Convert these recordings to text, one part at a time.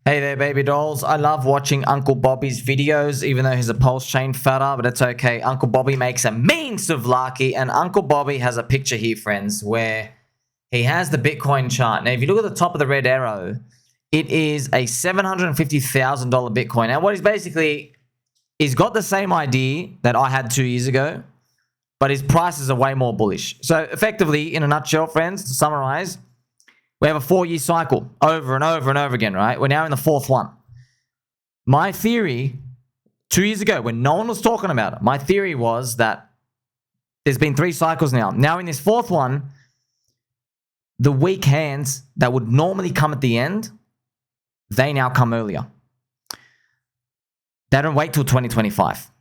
Hey there, baby dolls. I love watching Uncle Bobby's videos, even though he's a pulse chain fella, but it's okay. Uncle Bobby makes a mean souvlaki, and Uncle Bobby has a picture here, friends, where he has the Bitcoin chart. Now, if you look at the top of the red arrow, it is a $750,000 Bitcoin. Now, what he's basically, he's got the same idea that I had 2 years ago, but his prices are way more bullish. So, effectively, in a nutshell, friends, to summarize, we have a 4-year cycle over and over and over again, right? We're now in the 4th one. My theory 2 years ago, when no one was talking about it, my theory was that there's been 3 cycles now. Now in this 4th one, the weak hands that would normally come at the end, they now come earlier. They don't wait till 2025.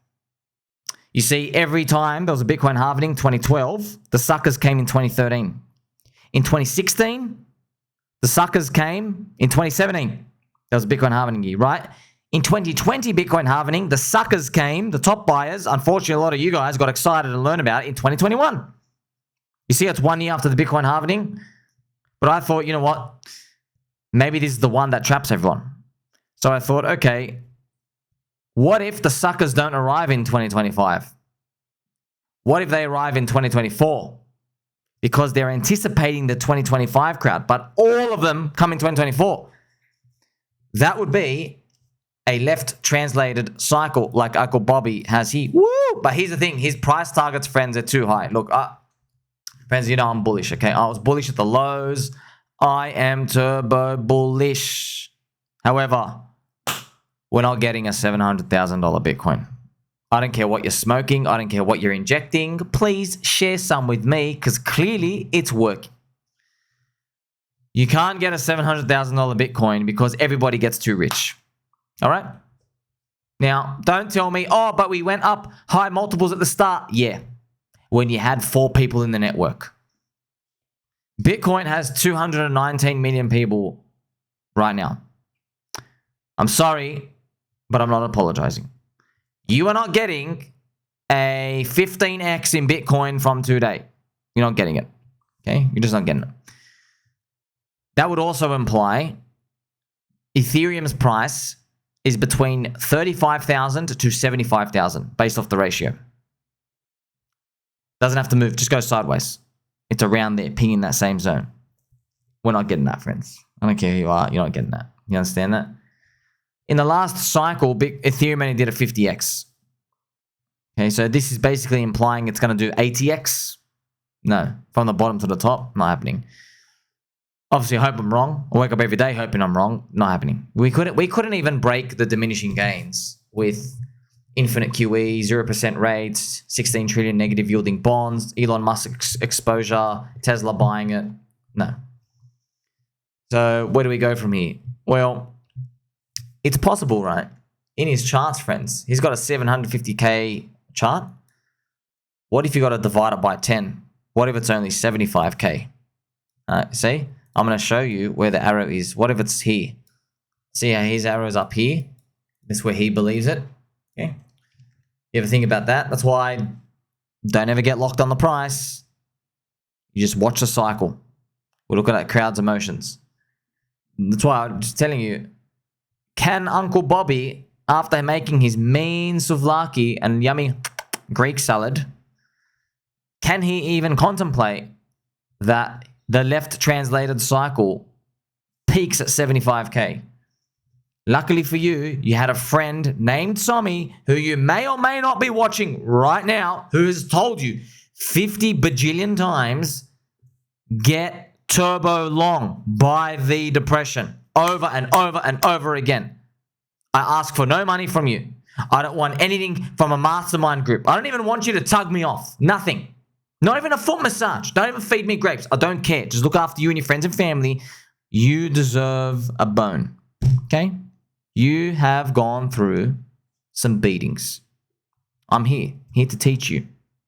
You see, every time there was a Bitcoin halving, 2012, the suckers came in 2013. In 2016, the suckers came in 2017. That was a Bitcoin halving year, right? In 2020 Bitcoin halving, the suckers came, the top buyers. Unfortunately, a lot of you guys got excited to learn about it in 2021. You see, it's 1 year after the Bitcoin halving. But I thought, you know what? Maybe this is the one that traps everyone. So I thought, okay, what if the suckers don't arrive in 2025? What if they arrive in 2024? Because they're anticipating the 2025 crowd, but all of them come in 2024. That would be a left-translated cycle like Uncle Bobby has here. Woo! But here's the thing. His price targets, friends, are too high. Look, friends, you know I'm bullish, okay? I was bullish at the lows. I am turbo bullish. However, we're not getting a $700,000 Bitcoin. I don't care what you're smoking. I don't care what you're injecting. Please share some with me because clearly it's working. You can't get a $700,000 Bitcoin because everybody gets too rich. All right? Now, don't tell me, oh, but we went up high multiples at the start. Yeah, when you had 4 people in the network. Bitcoin has 219 million people right now. I'm sorry, but I'm not apologizing. You are not getting a 15x in Bitcoin from today. You're not getting it. Okay? You're just not getting it. That would also imply Ethereum's price is between 35,000 to 75,000 based off the ratio. Doesn't have to move. Just go sideways. It's around there, ping in that same zone. We're not getting that, friends. I don't care who you are. You're not getting that. You understand that? In the last cycle, Ethereum only did a 50x. Okay, so this is basically implying it's going to do 80x. No, from the bottom to the top, not happening. Obviously, I hope I'm wrong. I wake up every day hoping I'm wrong. Not happening. We couldn't even break the diminishing gains with infinite QE, 0% rates, 16 trillion negative yielding bonds, Elon Musk exposure, Tesla buying it. No. So where do we go from here? Well, it's possible, right? In his charts, friends, he's got a 750K chart. What if you got to divide it by 10? What if it's only 75K? See? I'm going to show you where the arrow is. What if it's here? See how his arrow is up here? That's where he believes it. Okay. You ever think about that? That's why don't ever get locked on the price. You just watch the cycle. We'll look at that crowd's emotions. That's why I'm just telling you, can Uncle Bobby, after making his mean souvlaki and yummy Greek salad, can he even contemplate that the left-translated cycle peaks at 75K? Luckily for you, you had a friend named Somi who you may or may not be watching right now who has told you 50 bajillion times, get turbo long, buy the depression over and over and over again. I ask for no money from you. I don't want anything from a mastermind group. I don't even want you to tug me off. Nothing. Not even a foot massage. Don't even feed me grapes. I don't care. Just look after you and your friends and family. You deserve a bone. Okay? You have gone through some beatings. I'm here to teach you.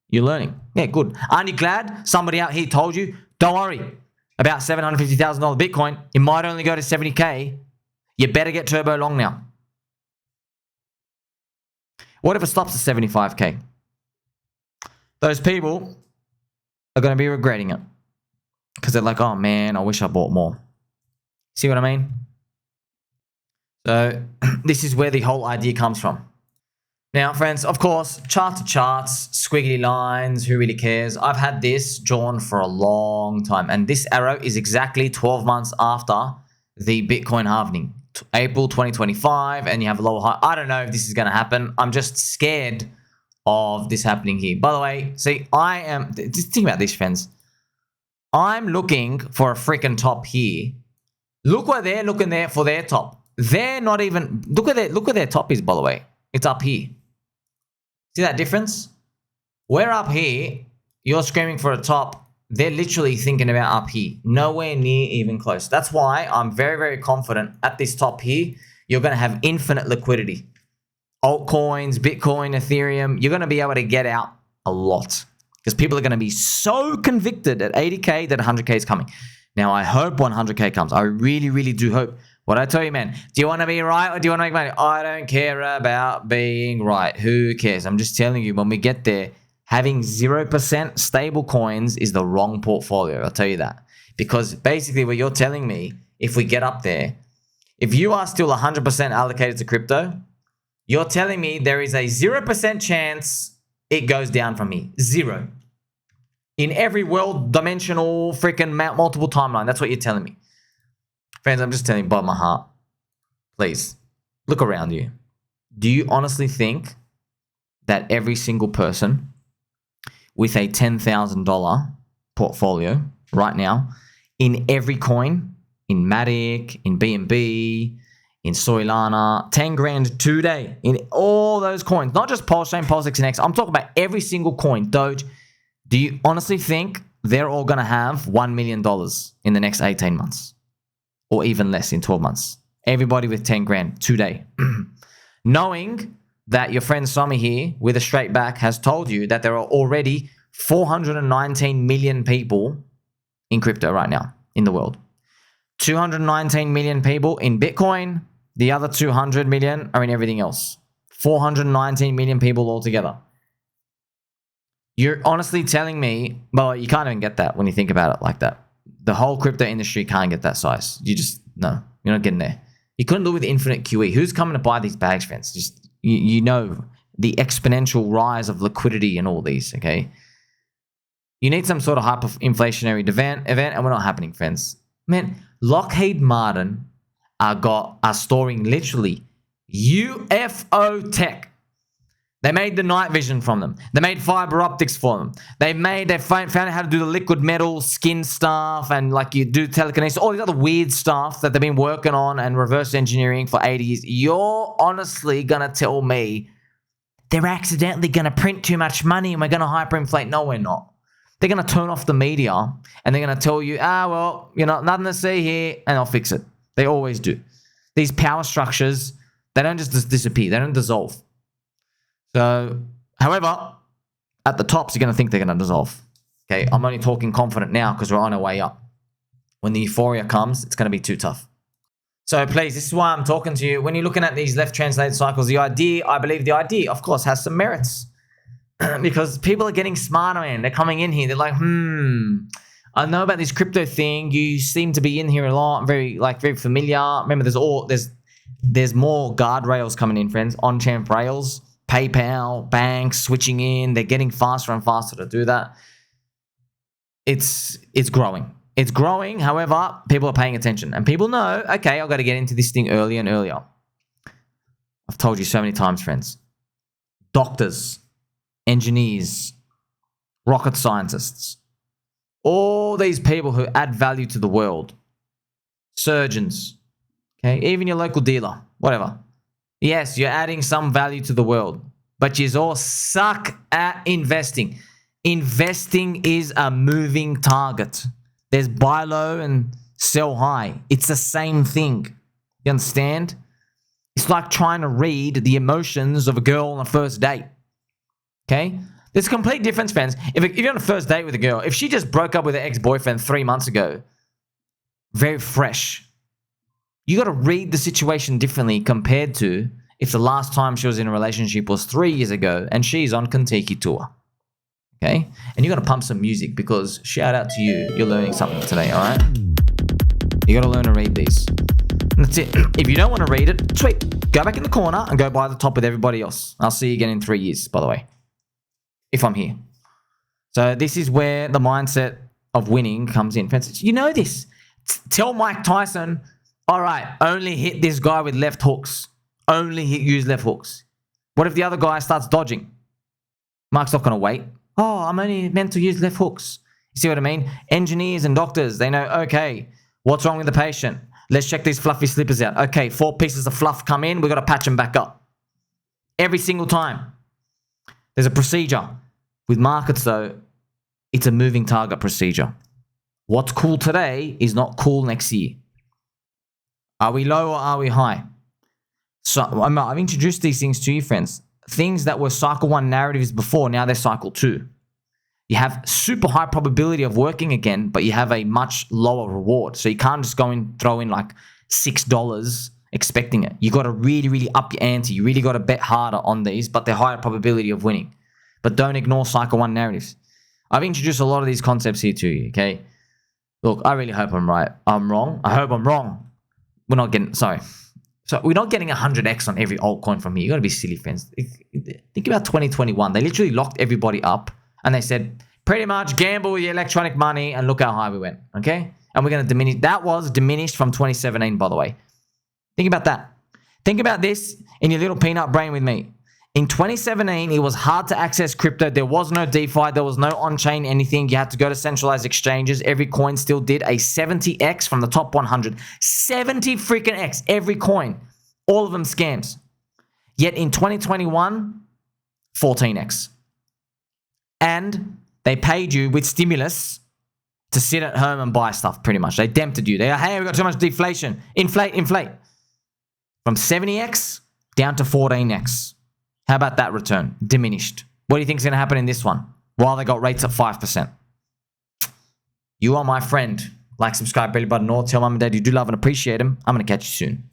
You're learning. Yeah, good. Aren't you glad somebody out here told you, don't worry about $750,000 Bitcoin. It might only go to 70K. You better get turbo long now. What if it stops at 75K? Those people are going to be regretting it because they're like, oh man, I wish I bought more. See what I mean? So this is where the whole idea comes from. Now, friends, of course, chart to charts, squiggly lines, who really cares? I've had this drawn for a long time, and this arrow is exactly 12 months after the Bitcoin halving, April 2025, and you have a lower high. I don't know if this is going to happen. I'm just scared of this happening here. By the way, see, just think about this, friends. I'm looking for a freaking top here. Look where they're looking there for their top. They're not even, look where their top is, by the way. It's up here. See that difference? We're up here. You're screaming for a top. They're literally thinking about up here. Nowhere near even close. That's why I'm very, very confident at this top here, you're going to have infinite liquidity. Altcoins, Bitcoin, Ethereum, you're going to be able to get out a lot. Because people are going to be so convicted at 80K that 100K is coming. Now, I hope 100K comes. I really, really do hope. What I tell you, man, do you want to be right or do you want to make money? I don't care about being right. Who cares? I'm just telling you, when we get there, having 0% stable coins is the wrong portfolio. I'll tell you that. Because basically what you're telling me, if we get up there, if you are still 100% allocated to crypto, you're telling me there is a 0% chance it goes down from me. Zero. In every world dimensional freaking multiple timeline. That's what you're telling me. Friends, I'm just telling you by my heart. Please, look around you. Do you honestly think that every single person with a $10,000 portfolio right now in every coin, in Matic, in BNB, in Solana, 10 grand today, in all those coins, not just Pulse Chain, Pulse X and X, I'm talking about every single coin, Doge. Do you honestly think they're all going to have $1 million in the next 18 months? Or even less in 12 months? Everybody with 10 grand today. Knowing that your friend Sami here with a straight back has told you that there are already 419 million people in crypto right now in the world. 219 million people in Bitcoin. The other 200 million are in everything else. 419 million people altogether. You're honestly telling me, well, you can't even get that when you think about it like that. The whole crypto industry can't get that size. No, you're not getting there. You couldn't do it with infinite QE. Who's coming to buy these bags, friends? Just, you know, the exponential rise of liquidity and all these, okay? You need some sort of hyperinflationary event, and we're not happening, friends. Man, Lockheed Martin are storing literally UFO tech. They made the night vision from them. They made fiber optics for them. They found out how to do the liquid metal skin stuff and like you do telekinesis, all these other weird stuff that they've been working on and reverse engineering for 80 years. You're honestly going to tell me they're accidentally going to print too much money and we're going to hyperinflate? No, we're not. They're going to turn off the media and they're going to tell you, well, you know, nothing to see here, and they'll fix it. They always do. These power structures, they don't just disappear. They don't dissolve. So, however, at the tops, you're going to think they're going to dissolve. Okay, I'm only talking confident now because we're on our way up. When the euphoria comes, it's going to be too tough. So please, this is why I'm talking to you. When you're looking at these left translated cycles, I believe the idea, of course, has some merits. Because people are getting smarter, man. They're coming in here. They're like, I know about this crypto thing. You seem to be in here a lot. Very familiar. Remember, there's more guardrails coming in, friends. On-champ rails. PayPal, banks switching in. They're getting faster and faster to do that. It's growing. It's growing. However, people are paying attention. And people know, okay, I've got to get into this thing earlier and earlier. I've told you so many times, friends. Doctors, engineers, rocket scientists, all these people who add value to the world. Surgeons, okay, even your local dealer, whatever. Yes, you're adding some value to the world, but you all suck at investing. Investing is a moving target. There's buy low and sell high. It's the same thing. You understand? It's like trying to read the emotions of a girl on a first date. Okay? There's a complete difference, friends. If you're on a first date with a girl, if she just broke up with her ex-boyfriend 3 months ago, very fresh, you got to read the situation differently compared to if the last time she was in a relationship was 3 years ago and she's on Kentucky tour. Okay? And you got to pump some music because shout out to you. You're learning something today, all right? You got to learn to read these. And that's it. If you don't want to read it, sweet. Go back in the corner and go buy the top with everybody else. I'll see you again in 3 years, by the way. If I'm here. So this is where the mindset of winning comes in. You know this. Tell Mike Tyson, all right, only hit this guy with left hooks. Use left hooks. What if the other guy starts dodging? Mark's not going to wait. Oh, I'm only meant to use left hooks. You see what I mean? Engineers and doctors, they know, okay, what's wrong with the patient? Let's check these fluffy slippers out. Okay, 4 pieces of fluff come in. We've got to patch them back up. Every single time. There's a procedure. With markets, though, it's a moving target procedure. What's cool today is not cool next year. Are we low or are we high? So I've introduced these things to you, friends. Things that were cycle 1 narratives before, now they're cycle 2. You have super high probability of working again, but you have a much lower reward. So you can't just go and throw in like $6 expecting it. You got to really, really up your ante. You really got to bet harder on these, but they're higher probability of winning. But don't ignore cycle 1 narratives. I've introduced a lot of these concepts here to you, okay? Look, I really hope I'm right. I'm wrong. I hope I'm wrong. We're not getting 100x on every altcoin from here. You got to be silly, friends. Think about 2021. They literally locked everybody up and they said, pretty much gamble with your electronic money and look how high we went, okay? And we're going to diminish. That was diminished from 2017, by the way. Think about that. Think about this in your little peanut brain with me. In 2017, it was hard to access crypto. There was no DeFi. There was no on-chain anything. You had to go to centralized exchanges. Every coin still did a 70x from the top 100. 70 freaking X, every coin. All of them scams. Yet in 2021, 14x. And they paid you with stimulus to sit at home and buy stuff, pretty much. They tempted you. They go, hey, we got too much deflation. Inflate. From 70x down to 14x. How about that return? Diminished. What do you think is going to happen in this one? While they got rates at 5%. You are my friend. Like, subscribe, belly button, or tell mum and dad you do love and appreciate them. I'm going to catch you soon.